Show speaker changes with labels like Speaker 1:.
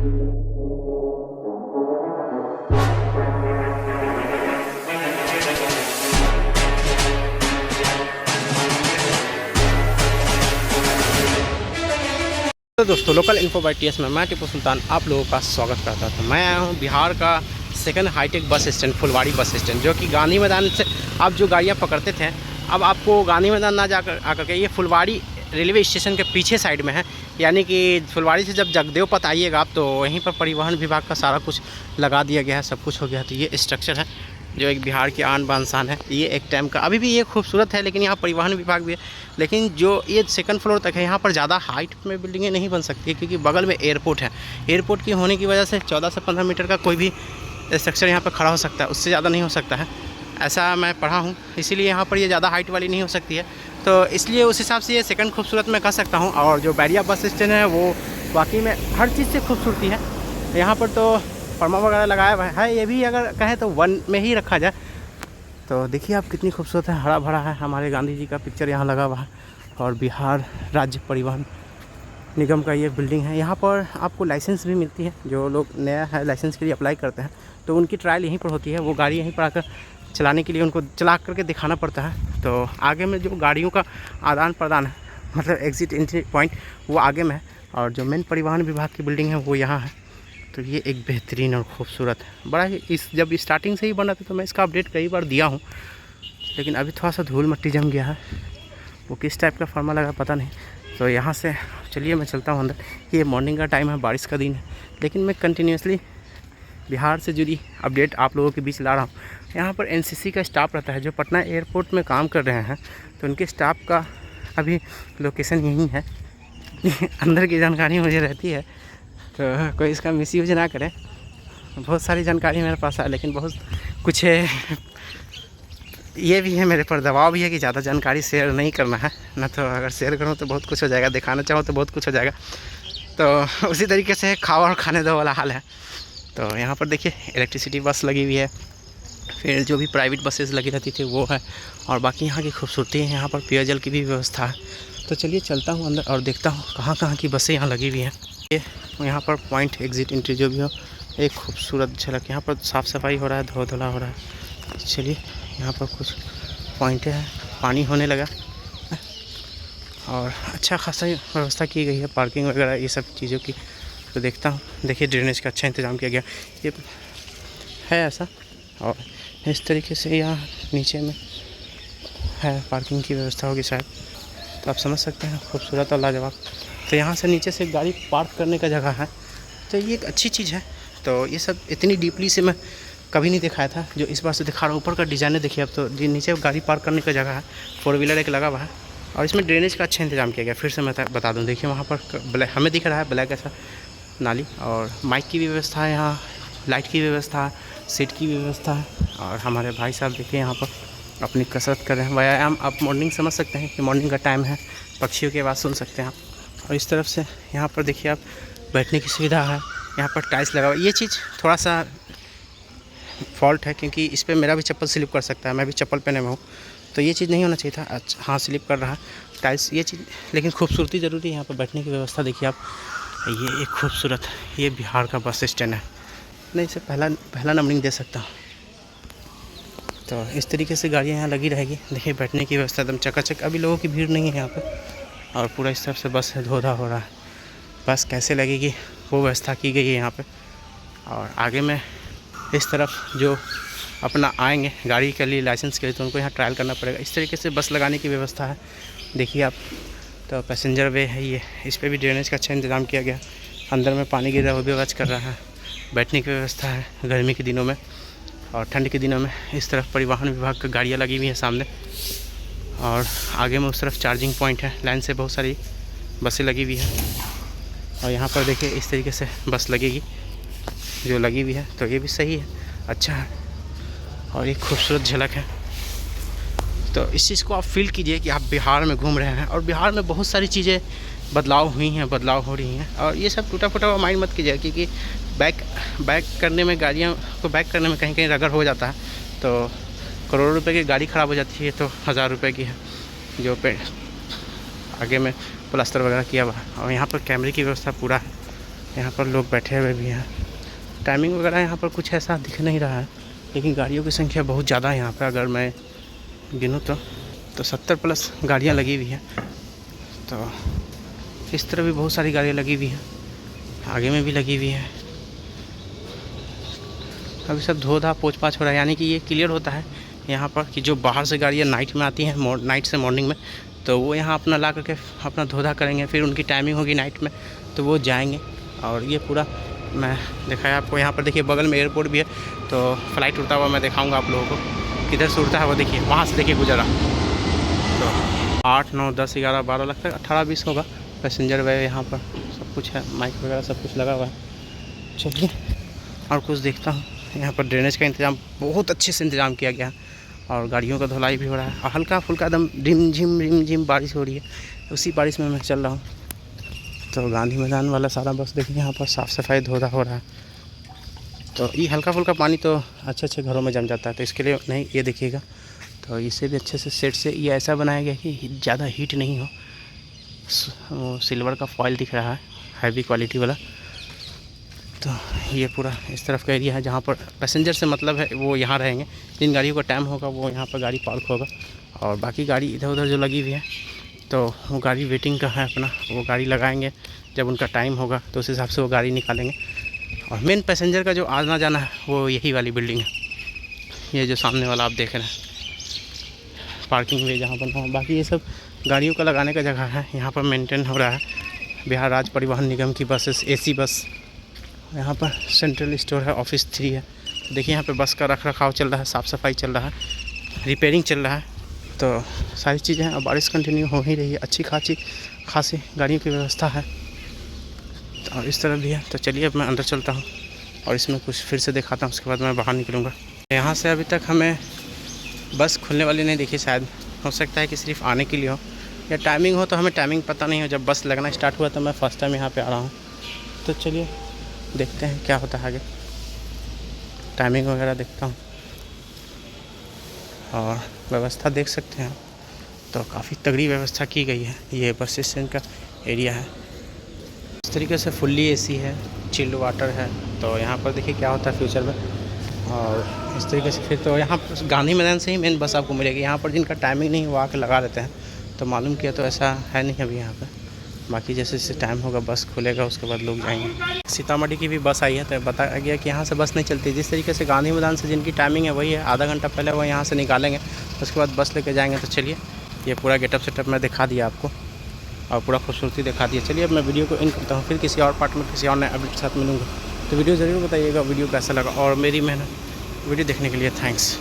Speaker 1: तो दोस्तों, local info bye TS में मैं टीपू सुल्तान आप लोगों का स्वागत करता था। मैं आया हूँ बिहार का सेकंड हाईटेक बस स्टैंड, फुलवाड़ी बस स्टैंड, जो कि गांधी मैदान से आप जो गाड़ियाँ पकड़ते थे, अब आपको गांधी मैदान ना जाकर आकर के ये फुलवाड़ी रेलवे स्टेशन के पीछे साइड में है। यानी कि फुलवाड़ी से जब जगदेव पथ आइएगा आप, तो वहीं पर परिवहन विभाग का सारा कुछ लगा दिया गया है, सब कुछ हो गया। तो ये स्ट्रक्चर है जो एक बिहार की आन बान शान है। ये एक टाइम का अभी भी ये खूबसूरत है, लेकिन यहाँ परिवहन विभाग भी है। लेकिन जो ये सेकंड फ्लोर तक है, यहाँ पर ज़्यादा हाइट में बिल्डिंगें नहीं बन सकती है, क्योंकि बगल में एयरपोर्ट है। एयरपोर्ट की होने की वजह से 14 से 15 मीटर का कोई भी स्ट्रक्चर यहाँ पर खड़ा हो सकता है, उससे ज़्यादा नहीं हो सकता है, ऐसा मैं पढ़ा हूँ। इसीलिए यहाँ पर ये ज़्यादा हाइट वाली नहीं हो सकती है, तो इसलिए उस हिसाब से ये सेकंड खूबसूरत मैं कह सकता हूँ। और जो बैरिया बस स्टैंड है वो वाकई में हर चीज़ से खूबसूरती है। यहाँ पर तो परमा वगैरह लगाया हुआ है, ये भी अगर कहें तो वन में ही रखा जाए। तो देखिए आप कितनी खूबसूरत है, हरा भरा है। हमारे गांधी जी का पिक्चर यहाँ लगा हुआ है, और बिहार राज्य परिवहन निगम का ये बिल्डिंग है। यहाँ पर आपको लाइसेंस भी मिलती है। जो लोग नया है लाइसेंस के लिए अप्लाई करते हैं, तो उनकी ट्रायल यहीं पर होती है। वो गाड़ी यहीं पर आकर चलाने के लिए उनको चला करके दिखाना पड़ता है। तो आगे में जो गाड़ियों का आदान प्रदान है, मतलब एग्ज़िट एंट्री पॉइंट, वो आगे में है। और जो मेन परिवहन विभाग की बिल्डिंग है वो यहाँ है। तो ये एक बेहतरीन और ख़ूबसूरत है, बड़ा ही जब स्टार्टिंग से ही बना था तो मैं इसका अपडेट कई बार दिया हूँ, लेकिन अभी थोड़ा सा धूल मिट्टी जम गया है। वो किस टाइप का फर्मा लगा पता नहीं। तो यहाँ से चलिए मैं चलता हूँ अंदर। ये मॉर्निंग का टाइम है, बारिश का दिन है, लेकिन मैं कंटिन्यूसली बिहार से जुड़ी अपडेट आप लोगों के बीच ला रहा हूँ। यहाँ पर एनसीसी का स्टाफ रहता है, जो पटना एयरपोर्ट में काम कर रहे हैं। तो उनके स्टाफ का अभी लोकेशन यहीं है। अंदर की जानकारी मुझे रहती है, तो कोई इसका मिसयूज ना करे। बहुत सारी जानकारी मेरे पास है, लेकिन बहुत कुछ है ये भी है, मेरे पर दबाव भी है कि ज़्यादा जानकारी शेयर नहीं करना है ना। तो अगर शेयर करूँ तो बहुत कुछ हो जाएगा, दिखाना चाहूँ तो बहुत कुछ हो जाएगा। तो उसी तरीके से खाओ और खाने दो वाला हाल है। तो यहाँ पर देखिए इलेक्ट्रिसिटी बस लगी हुई है, फिर जो भी प्राइवेट बसेस लगी रहती थी वो है, और बाकी यहाँ की खूबसूरती है। यहाँ पर पेयजल की भी व्यवस्था है। तो चलिए चलता हूँ अंदर और देखता हूँ कहाँ कहाँ की बसें यहाँ लगी हुई हैं। ये यहाँ पर पॉइंट एग्ज़िट एंट्री जो भी हो, एक खूबसूरत झलक। यहाँ पर साफ़ सफाई हो रहा है, धो धुला हो रहा है। चलिए यहाँ पर कुछ पॉइंटें हैं, पानी होने लगा और अच्छा खासा व्यवस्था की गई है, पार्किंग वगैरह ये सब चीज़ों की। तो देखता हूँ, देखिए ड्रेनेज का अच्छा इंतज़ाम किया गया ये है ऐसा। और इस तरीके से यहाँ नीचे में है पार्किंग की व्यवस्था होगी शायद। तो आप समझ सकते हैं खूबसूरत और लाजवाब। तो यहाँ से नीचे से गाड़ी पार्क करने का जगह है, तो ये एक अच्छी चीज़ है। तो ये सब इतनी डीपली से मैं कभी नहीं दिखाया था, जो इस बार से दिखा रहा हूँ। ऊपर का डिज़ाइन देखिए अब, तो जी नीचे गाड़ी पार्क करने का जगह है, 4 व्हीलर एक लगा हुआ है, और इसमें ड्रेनेज का अच्छा इंतजाम किया गया। फिर से मैं बता दूँ, देखिए वहाँ पर हमें दिख रहा है ब्लैक ऐसा नाली, और माइक की भी व्यवस्था है यहाँ, लाइट की व्यवस्था है, सीट की व्यवस्था है। और हमारे भाई साहब देखिए यहाँ पर अपनी कसरत कर रहे हैं, व्यायाम। आप मॉर्निंग समझ सकते हैं कि मॉर्निंग का टाइम है, पक्षियों की आवाज़ सुन सकते हैं आप। और इस तरफ से यहाँ पर देखिए आप बैठने की सुविधा है, यहाँ पर टाइल्स लगा हुआ। ये चीज़ थोड़ा सा फॉल्ट है, क्योंकि इस पर मेरा भी चप्पल स्लिप कर सकता है, मैं भी चप्पल पहने हुआ हूँ, तो ये चीज़ नहीं होना चाहिए था। अच्छा हाँ, स्लिप कर रहा है टाइल्स, ये चीज़। लेकिन खूबसूरती ज़रूरी है। यहाँ पर बैठने की व्यवस्था देखिए आप, ये एक खूबसूरत, ये बिहार का बस स्टैंड है। नहीं, इसे पहला नंबरिंग दे सकता हूँ। तो इस तरीके से गाड़ियाँ यहाँ लगी रहेगी। देखिए बैठने की व्यवस्था एकदम चकाचक, अभी लोगों की भीड़ नहीं है यहाँ पर। और पूरा इस तरफ से बस धोधा हो रहा है, बस कैसे लगेगी वो व्यवस्था की गई है यहाँ पे। और आगे में इस तरफ जो अपना आएंगे गाड़ी के लिए, लाइसेंस के लिए, तो उनको यहाँ ट्रायल करना पड़ेगा। इस तरीके से बस लगाने की व्यवस्था है, देखिए आप। तो पैसेंजर वे है ये, इस पर भी ड्रेनेज का अच्छा इंतज़ाम किया गया। अंदर में पानी गिर रहा है, वो भी आवाज़ कर रहा है। बैठने की व्यवस्था है गर्मी के दिनों में, और ठंड के दिनों में इस तरफ परिवहन विभाग की गाड़ियाँ लगी हुई हैं सामने। और आगे में उस तरफ चार्जिंग पॉइंट है, लाइन से बहुत सारी बसें लगी हुई हैं। और यहाँ पर देखिए इस तरीके से बस लगेगी जो लगी हुई है, तो ये भी सही है, अच्छा है, और एक खूबसूरत झलक है। तो इस चीज़ को आप फील कीजिए कि आप बिहार में घूम रहे हैं, और बिहार में बहुत सारी चीज़ें बदलाव हुई हैं, बदलाव हो रही हैं। और ये सब टूटा फूटा हुआ माइंड मत कीजिए, क्योंकि बैक करने में, गाड़ियों को बैक करने में कहीं कहीं रगड़ हो जाता है, तो करोड़ों रुपए की गाड़ी ख़राब हो जाती है, तो 1000 रुपये की है जो पे आगे में प्लास्टर वगैरह किया हुआ है। और यहाँ पर कैमरे की व्यवस्था पूरा है, यहाँ पर लोग बैठे हुए भी हैं। टाइमिंग वगैरह यहाँ पर कुछ ऐसा दिख नहीं रहा है, लेकिन गाड़ियों की संख्या बहुत ज़्यादा है यहाँ पर। अगर मैं गिनूँ तो 70+ गाड़ियाँ लगी हुई हैं। तो इस तरह भी बहुत सारी गाड़ियाँ लगी हुई हैं, आगे में भी लगी हुई हैं। अभी सब धो-धा पोछ-पाछ हो रहा है, यानी कि ये क्लियर होता है यहाँ पर कि जो बाहर से गाड़ियाँ नाइट में आती हैं, नाइट से मॉर्निंग में, तो वो यहाँ अपना ला करके अपना धो-धा करेंगे। फिर उनकी टाइमिंग होगी नाइट में, तो वो जाएंगे। और ये पूरा मैं दिखाया आपको। यहाँ पर देखिए बगल में एयरपोर्ट भी है, तो फ़्लाइट उड़ता हुआ मैं दिखाऊँगा आप लोगों को। किधर से उड़ता है वो देखिए, वहाँ से देखिए गुजरा। तो 8, 9, 10, 11, 12 लगता है 18-20 होगा पैसेंजर वे। यहाँ पर सब कुछ है, माइक वगैरह सब कुछ लगा हुआ है। चलिए और कुछ देखता हूँ। यहाँ पर ड्रेनेज का इंतज़ाम बहुत अच्छे से इंतज़ाम किया गया है, और गाड़ियों का धुलाई भी हो रहा है। और हल्का फुल्का एकदम रिम झिम बारिश हो रही है, उसी बारिश में मैं चल रहा हूँ। तो गांधी मैदान वाला सारा बस देखिए, यहाँ पर साफ़ सफाई धोधा हो रहा है। तो ये हल्का फुल्का पानी तो अच्छे घरों में जम जाता है, तो इसके लिए नहीं, ये देखिएगा। तो इसे भी अच्छे से सेट से ये ऐसा बनाया गया कि ज़्यादा हीट नहीं हो। सिल्वर का फॉयल दिख रहा है, हैवी क्वालिटी वाला। तो ये पूरा इस तरफ का एरिया है जहाँ पर पैसेंजर से मतलब है वो यहाँ रहेंगे। जिन गाड़ियों का टाइम होगा वो यहाँ पर गाड़ी पार्क होगा, और बाकी गाड़ी इधर उधर जो लगी हुई है तो वो गाड़ी वेटिंग का है अपना, वो गाड़ी लगाएंगे जब उनका टाइम होगा, तो उस हिसाब से वो गाड़ी निकालेंगे। और मेन पैसेंजर का जो आना जाना है वो यही वाली बिल्डिंग है, ये जो सामने वाला आप देख रहे हैं पार्किंग वे जहाँ बना हो। बाकी ये सब गाड़ियों का लगाने का जगह है। यहाँ पर मेंटेन हो रहा है बिहार राज्य परिवहन निगम की बसेस, AC बस। यहाँ पर सेंट्रल स्टोर है, ऑफिस 3 है। देखिए यहाँ पे बस का रख रखाव चल रहा है, साफ़ सफाई चल रहा है, रिपेयरिंग चल रहा है। तो सारी चीज़ें हैं। और बारिश कंटिन्यू हो ही रही है, अच्छी खासी गाड़ियों की व्यवस्था है। और इस तरफ भी है। तो चलिए अब मैं अंदर चलता हूँ और इसमें कुछ फिर से दिखाता हूँ, उसके बाद मैं बाहर निकलूँगा। यहाँ से अभी तक हमें बस खुलने वाली नहीं दिखी, शायद हो सकता है कि सिर्फ आने के लिए हो, या टाइमिंग हो तो हमें टाइमिंग पता नहीं हो। जब बस लगना स्टार्ट हुआ तो मैं फ़र्स्ट टाइम यहाँ पर आ रहा हूँ। तो चलिए देखते हैं क्या होता है आगे, टाइमिंग वगैरह देखता हूँ। और व्यवस्था देख सकते हैं, तो काफ़ी तगड़ी व्यवस्था की गई है। ये बस स्टैंड का एरिया है। इस तरीके से फुल्ली AC है, चिल्ड वाटर है। तो यहाँ पर देखिए क्या होता है फ्यूचर में। और इस तरीके से फिर तो यहाँ गांधी मैदान से ही मेन बस आपको मिलेगी। यहाँ पर जिनका टाइमिंग नहीं वो आके लगा देते हैं। तो मालूम किया तो ऐसा है नहीं अभी यहाँ पर। बाकी जैसे जैसे टाइम होगा बस खुलेगा, उसके बाद लोग जाएंगे। सीतामढ़ी की भी बस आई है, तो बताया गया कि यहाँ से बस नहीं चलती। जिस तरीके से गांधी मैदान से जिनकी टाइमिंग है वही है, आधा घंटा पहले वो यहाँ से निकालेंगे, उसके बाद बस लेके जाएंगे। तो चलिए ये पूरा गेटअप सेटअप मैं दिखा दिया आपको, और पूरा खूबसूरती दिखा दिया। चलिए अब मैं वीडियो को इन करता हूँ, फिर किसी और पार्ट में किसी और नए अपडेट के साथ मिलूँगा। तो वीडियो ज़रूर बताइएगा वीडियो कैसा लगा, और मेरी मेहनत वीडियो देखने के लिए थैंक्स।